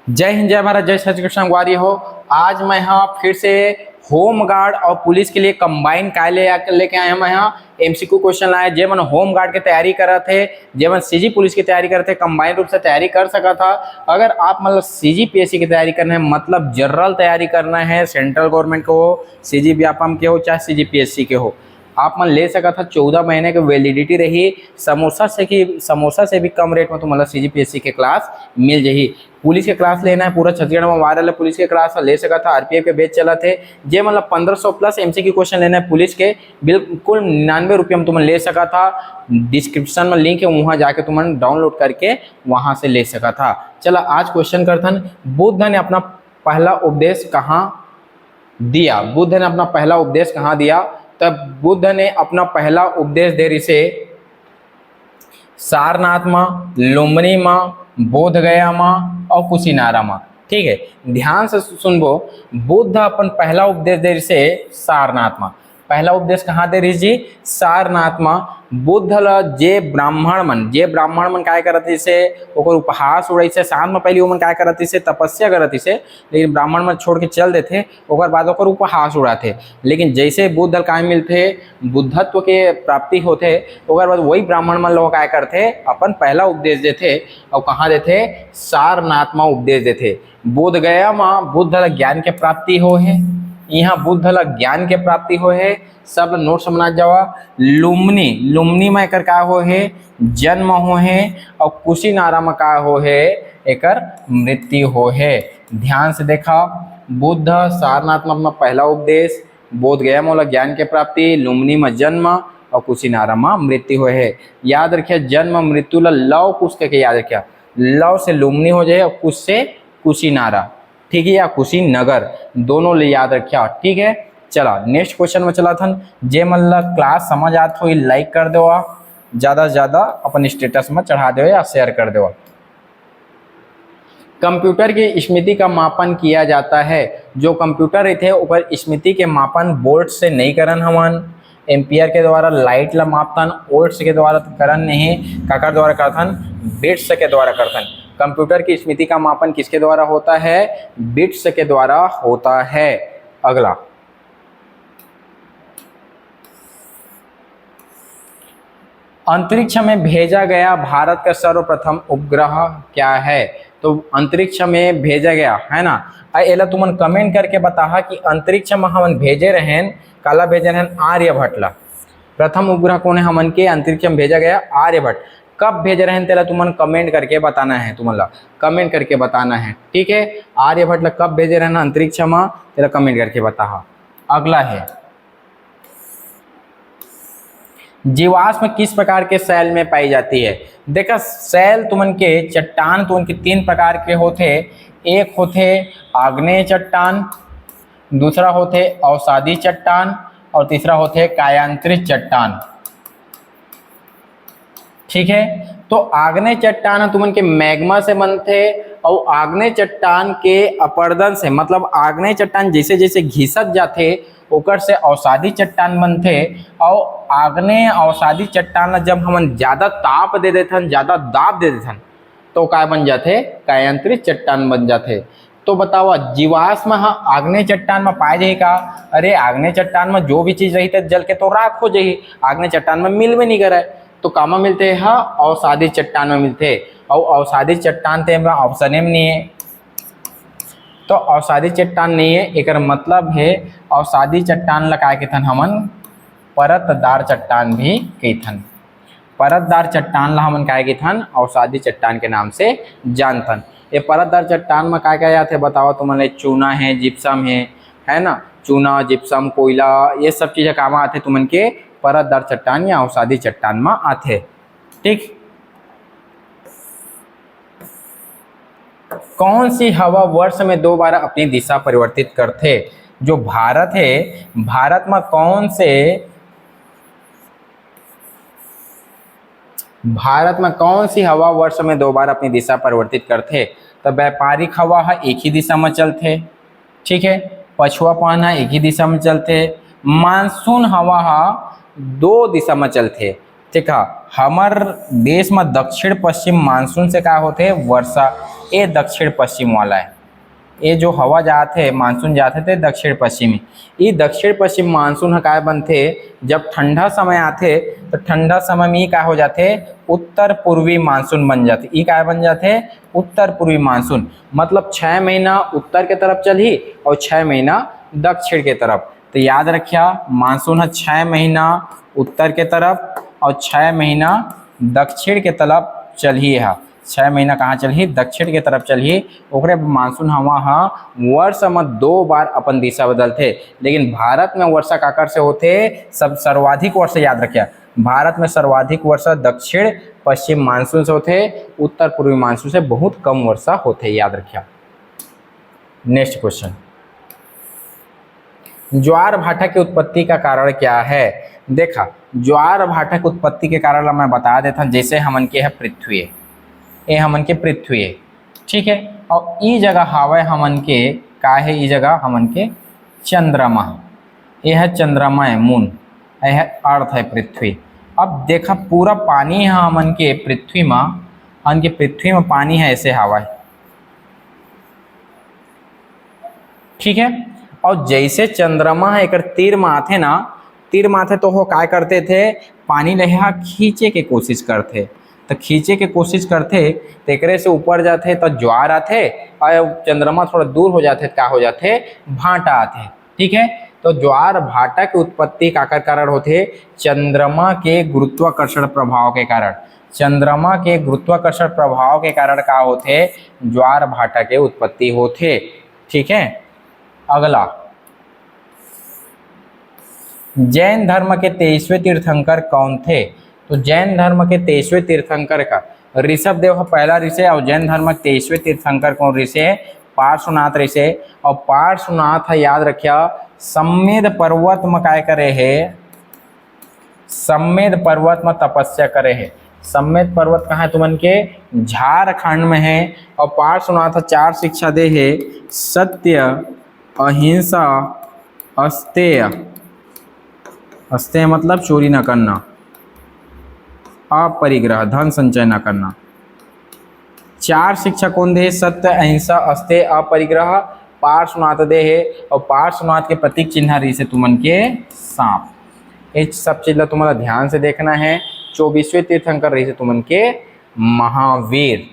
जय हिंद, जय भारत, जय श्री कृष्ण ग्वारी हो। आज मैं यहाँ फिर से होम गार्ड और पुलिस के लिए कंबाइन काय लेके आए। हम यहाँ एमसीक्यू क्वेश्चन लाए। जे मन होम गार्ड की तैयारी कर रहे थे, जे मन सीजी पुलिस की तैयारी कर रहे थे, कंबाइन रूप से तैयारी कर सका था। अगर आप मतलब सीजी पीएससी की तैयारी करना है, मतलब जनरल तैयारी करना है, सेंट्रल गवर्नमेंट के हो, सीजी व्यापम के हो, चाहे सीजी पीएससी के हो, आप मन ले सका था। 14 महीने की वैलिडिटी रही। समोसा से भी कम रेट में तो मतलब सीजीपीएससी के क्लास मिल जाही। पुलिस के क्लास लेना है, पूरा छत्तीसगढ़ में वायरल है, पुलिस के क्लास ले सका था। आरपीएफ के बेच चला थे, जे मतलब 1500 प्लस एमसीक्यू क्वेश्चन लेना है पुलिस के, बिल्कुल 99 रुपये में तुम ले सका था। डिस्क्रिप्शन में लिंक है, वहाँ जाके तुम डाउनलोड करके वहाँ से ले सका था। चला आज क्वेश्चन करथन, बुद्ध ने अपना पहला उपदेश कहाँ दिया? बुद्ध ने अपना पहला उपदेश कहाँ दिया? तब बुद्ध ने अपना पहला उपदेश दे रही से सारनाथ में, लुम्बिनी में, बोध गया में और कुशीनारा में। ठीक है, ध्यान से सुनबो। बुद्ध अपन पहला उपदेश दे रही से सारनाथ में। पहला उपदेश कहाँ दे रही जी? सारनाथ में। बुद्ध ल जे ब्राह्मण मन काय करत से ओकर उपहास उड़ै से, शाम में पहले ओमन काय करत से तपस्या करत से, लेकिन ब्राह्मण मन छोड़ के चल देथे, ओकर बाद ओकर उपहास उड़ाथे। लेकिन जैसे बुद्ध काय मिलथे, बुद्धत्व के प्राप्ति होथे, ओकर बाद वही ब्राह्मण मन लोग काय करथे, अपन पहला उपदेश देथे। और कहाँ देथे? सारनाथ में उपदेश देथे। बोध गया में बुद्ध ल ज्ञान के प्राप्ति हो है, यहाँ बुद्ध ल ज्ञान के प्राप्ति हो है। सब नोट समझ जावा। लुम्बिनी में एकर का हो है? जन्म हो है। और कुशीनारा में का हो है? एकर मृत्यु हो है। ध्यान से देखा, बुद्ध सारनाथ में अपना पहला उपदेश, बोध गया में ज्ञान के प्राप्ति, लुम्बिनी में जन्म और कुशीनारा में मृत्यु हो है। याद रखिए, जन्म मृत्यु लव कुछ के याद रखिए। लव से लुम्बिनी हो जाए और कुछ से कुशीनारा, ठीक है, या कुशीनगर, दोनों ले याद रखिया। ठीक है, चला नेक्स्ट क्वेश्चन में चला था। जे मतलब क्लास समझ आत हो लाइक कर दो, ज्यादा से ज्यादा अपन स्टेटस में चढ़ा दो या शेयर कर दो। कंप्यूटर की स्मृति का मापन किया जाता है। जो कंप्यूटर रहते ऊपर स्मृति के मापन बोल्ट से नहीं करन हमन, एम्पियर के द्वारा, लाइट ला मापतन, वोल्ट्स के द्वारा करन नहीं, काकर द्वारा करथन? बिट्स के द्वारा करथन। कंप्यूटर की स्मृति का मापन किसके द्वारा होता है? बिट्स के द्वारा होता है। अगला, अंतरिक्ष में भेजा गया भारत का सर्वप्रथम उपग्रह क्या है? तो अंतरिक्ष में भेजा गया है ना, एला तुमन कमेंट करके बताहा कि अंतरिक्ष में हमन भेजे रहें, काला भेजे रहें? आर्यभट्ट ला। प्रथम उपग्रह कौन है हमन के अंतरिक्ष में भेजा गया? आर्यभट्ट। कब भेजे रहें तेला तुमन कमेंट करके बताना है, तुमन ला कमेंट करके बताना है। ठीक है, आर्यभट्ट ला कब भेजे रहें अंतरिक्ष में, तेला कमेंट करके बताहा। अगला है, जीवाश्म किस प्रकार के शैल में पाई जाती है? देखा, शैल तुमन के चट्टान तुमन के 3 प्रकार के होते। एक होते आग्नेय चट्टान, दूसरा होते अवसादी चट्टान और तीसरा होते कायांतरित चट्टान। ठीक है, तो आग्नेय चट्टान तुमन के मैग्मा से बनते और आग्नेय चट्टान के अपरदन से, मतलब आग्नेय चट्टान जैसे जैसे घिसत जाते ओकर से अवसादी चट्टान बनते। और आग्नेय अवसादी चट्टान जब हमन ज्यादा ताप दे देथन, ज्यादा दाब दे देथन, तो काय बन जाते? कायांतरित चट्टान बन जाते। तो बताओ, जीवाश्म आग्नेय चट्टान में पाए जाही का? अरे आग्नेय चट्टान में जो भी चीज रही जल के तो राख हो जाही, आग्नेय चट्टान में मिल भी नहीं करे। तो कामा मिलते हैं? अवसादी चट्टान में मिलते। और अवसादी चट्टान ते ऑप्शन में नहीं है, तो अवसादी चट्टान नहीं है। एक मतलब है अवसादी चट्टान लगाए के थन हमन परतदार चट्टान भी कहथन। परतदार चट्टान ला हमन काय के थन? अवसादी चट्टान के नाम से जानथन। ये परतदार चट्टान में काय क्या आते बताओ तुमने? चूना है, जिप्सम है ना, चूना, जिप्सम, कोयला, ये सब चीजें काम आते तुमन के परतदार चट्टान या अवसादी चट्टान में आते। ठीक, कौन सी हवा वर्ष में 2 बार अपनी दिशा परिवर्तित करते? जो भारत है, भारत में कौन सी हवा वर्ष में 2 बार अपनी दिशा परिवर्तित करते? तो व्यापारिक हवा है एक ही दिशा में चलते। ठीक है, पछुआ पवन है एक ही दिशा में चलते। मानसून हवा है 2 दिशा में चलते। देखा हमर देश में दक्षिण पश्चिम मानसून से का होते वर्षा, ये दक्षिण पश्चिम वाला है। ये जो हवा जाते मानसून जाते थे दक्षिण पश्चिमी, ये दक्षिण पश्चिम मानसून ह काय बनते जब ठंडा समय आते तो ठंडा समय में क्या हो जाते उत्तर पूर्वी मानसून बन जाते। ये क्या बन जाते उत्तर पूर्वी मानसून, मतलब 6 महीना उत्तर के तरफ चली और 6 महीना दक्षिण के तरफ। तो याद रखिया मानसून है 6 महीना उत्तर के तरफ और 6 महीना दक्षिण के तरफ चलिए है। 6 महीना कहाँ चलिए दक्षिण के तरफ चलिए, ओकरे मानसून हवा हाँ वर्ष में 2 बार अपन दिशा बदलते। लेकिन भारत में वर्षा काकर से होते सब सर्वाधिक वर्षा याद रखिए, भारत में सर्वाधिक वर्षा दक्षिण पश्चिम मानसून से होते, उत्तर पूर्वी मानसून से बहुत कम वर्षा होते, याद रखिए। नेक्स्ट क्वेश्चन, ज्वार भाटा की उत्पत्ति का कारण क्या है। देखा ज्वार भाटा की उत्पत्ति के कारण मैं बता देता, जैसे हमन के है पृथ्वी, ये हमन के पृथ्वी है, ठीक है। और ई जगह हवा हमन के का है, ई जगह हमन के चंद्रमा, ये है चंद्रमा है मून, यह है अर्थ है पृथ्वी। अब देखा पूरा पानी है हमन के पृथ्वी में, हमन के पृथ्वी में पानी है ऐसे हवा है, ठीक है। और जैसे चंद्रमा है एक तीर माथे ना, तीर माथे तो हो काय करते थे पानी लहरा खींचे के कोशिश करते, तो खींचे के कोशिश करते तो एक से ऊपर जाते तो ज्वार आते और चंद्रमा थोड़ा दूर हो जाते क्या हो जाते भाटा आते, ठीक है। तो ज्वार भाटा की उत्पत्ति काकर कारण होते चंद्रमा के गुरुत्वाकर्षण प्रभाव के कारण, चंद्रमा के गुरुत्वाकर्षण प्रभाव के कारण का होते ज्वार भाटा के उत्पत्ति होते, ठीक है। अगला, जैन धर्म के 23वें तीर्थंकर कौन थे। तो जैन धर्म के 23वें तीर्थंकर का ऋषभ देव पहला ऋषि और जैन धर्म के 23वें तीर्थंकर कौन ऋषि है पार्श्वनाथ ऋषि। और पार्श्वनाथ याद रखिया सम्मेद पर्वत में काय करे है, सम्मेद पर्वत में तपस्या करे है। सम्मेद पर्वत कहाँ है तुमन के झारखंड में है। और पार्श्वनाथ 4 शिक्षा दे है सत्य अहिंसा अस्तेय, अस्तेय मतलब चोरी न करना, अपरिग्रह धन संचय न करना। 4 शिक्षा कौन दे सत्य अहिंसा अस्तेय अपरिग्रह, पार्श्वनाथ दे है। और पार्श्वनाथ के प्रतीक चिन्ह रही से तुमन के सांप, ये सब चीज तुम्हारा ध्यान से देखना है। 24वें तीर्थंकर रही से तुमन के महावीर।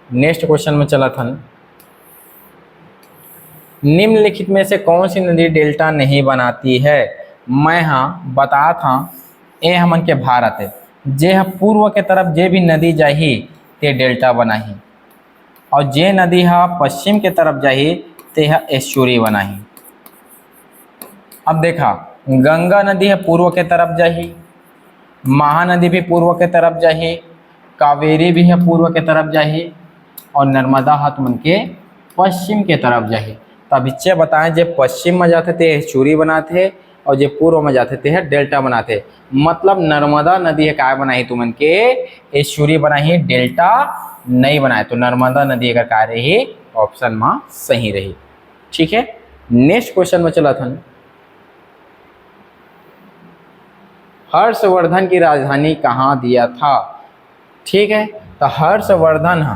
नेक्स्ट क्वेश्चन में चला था, निम्नलिखित में से कौन सी नदी डेल्टा नहीं बनाती है। मैं हाँ बता था ये हमन के भारत है, जे पूर्व के तरफ जे भी नदी जाही ते डेल्टा बनाही, और जे नदी हा पश्चिम के तरफ जाही ते हा एस्चुरी बनाही। अब देखा गंगा नदी है पूर्व के तरफ जाही, महानदी भी पूर्व के तरफ जाही, कावेरी भी है पूर्व के तरफ जाही, और नर्मदा हाथ मन के पश्चिम के तरफ जाही। तब इच्छे बताएं जे पश्चिम में जाते थे एस्चुरी बनाते और जे पूर्व में जाते थे डेल्टा बनाते। मतलब नर्मदा नदी है काय बनाई तुमन के एस्चुरी बनाई, डेल्टा नहीं बनाए। तो नर्मदा नदी अगर काय रही ऑप्शन में सही रही, ठीक है। नेक्स्ट क्वेश्चन में चला था, हर्षवर्धन की राजधानी कहाँ दिया था। ठीक है, तो हर्षवर्धन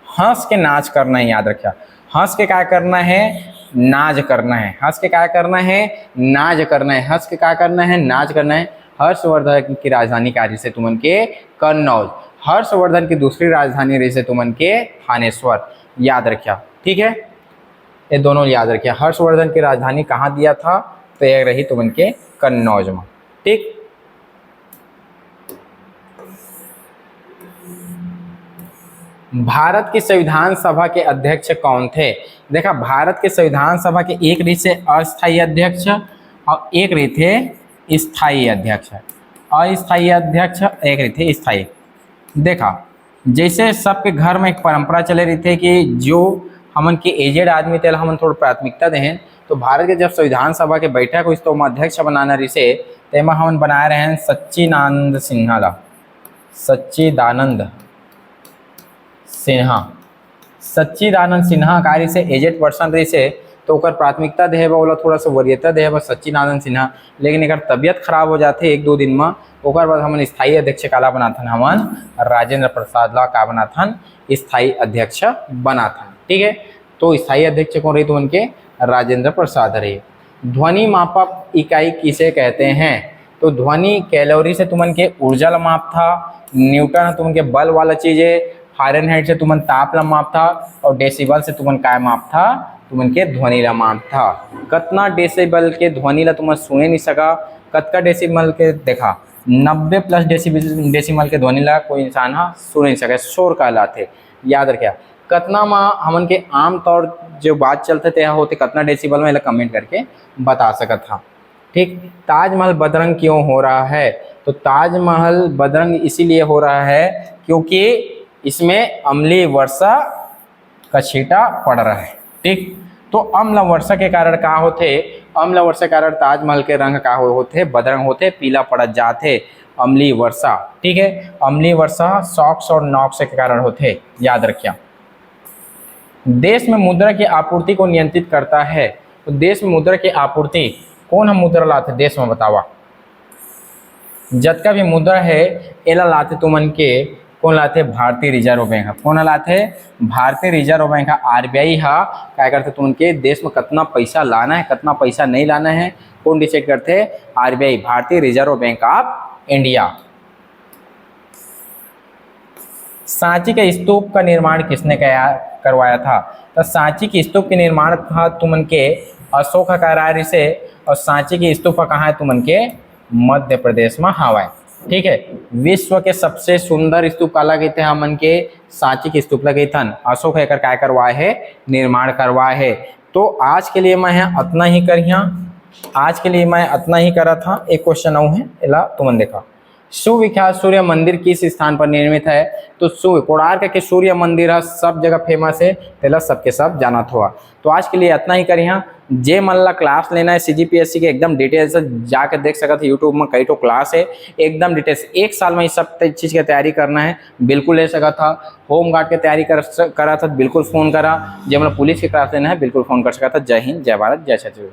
हंस के नाच करना है, याद रखिए। हंस के क्या करना है नाच करना है, हंस के क्या करना है नाच करना है, हंस के क्या करना है नाच करना है। हर्षवर्धन की राजधानी क्या रही से तुमन के कन्नौज। हर्षवर्धन की दूसरी राजधानी रही से तुमन के थानेश्वर, याद रखिए, ठीक है। ये दोनों याद रखिए, हर्षवर्धन की राजधानी कहाँ दिया था तो यह रही तुमन के कन्नौज में, ठीक। भारत की संविधान सभा के अध्यक्ष कौन थे। देखा भारत के संविधान सभा के एक रही से अस्थायी अध्यक्ष और एक रही थे स्थायी अध्यक्ष। अस्थायी अध्यक्ष एक रही थे स्थायी। देखा जैसे सबके घर में एक परंपरा चले रही थे कि जो हमन के एजेड आदमी थे हमन थोड़ा प्राथमिकता दें, तो भारत के जब संविधान सभा के बैठक हुई तो अध्यक्ष बनाना रही से तेमा हमन बनाए रहे हैं सच्चिदानंद सिन्हा ला, सच्चिदानंद सिन्हा। सच्चिदानंद सिन्हा कार्य से एजेड पर्सन रही से तो ओकर प्राथमिकता देहे बा ओला थोड़ा सा वरीयता देहे बा सच्चिदानंद सिन्हा। लेकिन अगर तबियत खराब हो जाते 1-2 दिन में, ओकर बाद हमन स्थायी अध्यक्ष काला बनाथन, हमन राजेंद्र प्रसाद ला का बनाथन, स्थायी अध्यक्ष बनाथन। ठीक है, तो स्थायी अध्यक्ष कौन रही तो उनके राजेंद्र प्रसाद रही। ध्वनि मापक इकाई किसे कहते हैं? तो ध्वनि कैलोरी से तुमन के ऊर्जा ला माप था, न्यूटन तुमन के बल वाला चीज है, फारेनहाइट से तुमन ताप ला माप था, और डेसिबल से तुमन काय माप था, तुमन के ध्वनि ला माप था। कितना डेसिबल के ध्वनि ला तुमन सुने नहीं सका, कतका डेसिबल के देखा 90 प्लस डेसिबल के ध्वनि ला कोई इंसान हा सुन नहीं सके, शोर कहलाते। याद रखिया कतना में हमन के आम तौर जो बात चलते थे होते कितना डेसिबल में कमेंट करके बता सकत था। ठीक, ताजमहल बदरंग क्यों हो रहा है? तो ताजमहल बदरंग इसीलिए हो रहा है क्योंकि इसमें अम्लीय वर्षा का छींटा पड़ रहा है। ठीक, तो अम्ल वर्षा के कारण का होते, अम्ल वर्षा के कारण ताजमहल के रंग का होते बदरंग होते, पीला पड़ जाते, अम्लीय वर्षा। ठीक है, अम्लीय वर्षा सॉक्स और नॉक्स के कारण होते, याद रखिए। देश में मुद्रा की आपूर्ति को नियंत्रित करता है, तो देश में मुद्रा की आपूर्ति कौन हम मुद्रा लाते देश में बतावा? जतका भी मुद्रा है एला लाते तुमन के कौन लाते? भारतीय रिजर्व बैंक। कौन लाते? भारतीय रिजर्व बैंक। आरबीआई हा क्या करते तुमन के देश में कितना पैसा लाना है कितना पैसा नहीं लाना है कौन डिसाइड करते? आरबीआई, भारतीय reserve bank of India. Sanchi के स्तूप का निर्माण किसने करवाया था? तो सांची के स्तूप के निर्माण था तुमन के अशोक कार्य से, और सांची की स्तूप कहाँ है तुमन के? मध्य प्रदेश में हवा। ठीक है, विश्व के सबसे सुंदर स्तूप काला कहते हैं हमन के? सांची की स्तूप लगे थन, अशोक है क्या करवाए है? निर्माण करवाए है। तो आज के लिए मैं इतना ही करिया, आज के लिए मैं इतना ही करा था। एक क्वेश्चन और है एला तुमन देखा, सुविख्यात सूर्य मंदिर किस स्थान पर निर्मित है? तो कोणार्क के सूर्य मंदिर है सब जगह फेमस है, तेला सबके सब जानत हुआ। तो आज के लिए इतना ही करिए। जे मन ला क्लास लेना है सीजीपीएससी के एकदम डिटेल से जाकर देख सकते हैं, यूट्यूब में कई तो क्लास है एकदम डिटेल्स, एक साल में इस सब चीज़ की तैयारी करना है बिल्कुल ले सका था। होम गार्ड की तैयारी करा था बिल्कुल फ़ोन करा, जब मतलब पुलिस की क्लास लेना है बिल्कुल फ़ोन कर सका था। जय हिंद, जय भारत, जय छत्तीसगढ़।